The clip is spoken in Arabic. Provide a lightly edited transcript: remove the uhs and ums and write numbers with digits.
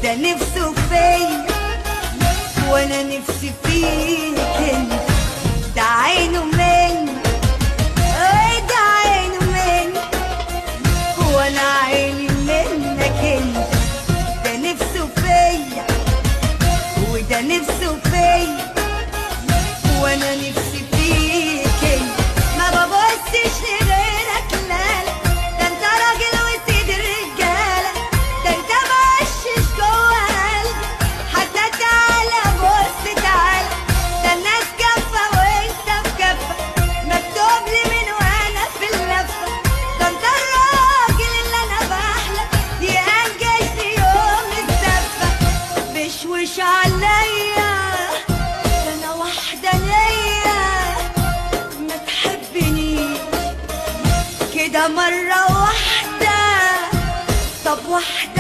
وده نفسه فيا وانا نفسي فيك انت. ده عينه مني ده عينه مني وانا عيني منك انت. ده نفسه فيا وده نفسه فيا وانا نفسي فيك انت. ما ببصش لغيرك لا لا، ده انت راجل وسيد الرجاله، ده انت مقشش جوه قلبي حتى. تعالى بص تعالى، ده الناس كفه وانت في كفه، مكتوب لي من وانا في اللفه. ده انت الراجل اللي انا بحلم ينجزني يوم الزفه. بشوش عليا ده انا واحده ليا، ما تحبني كده مرة واحدة، طب واحدة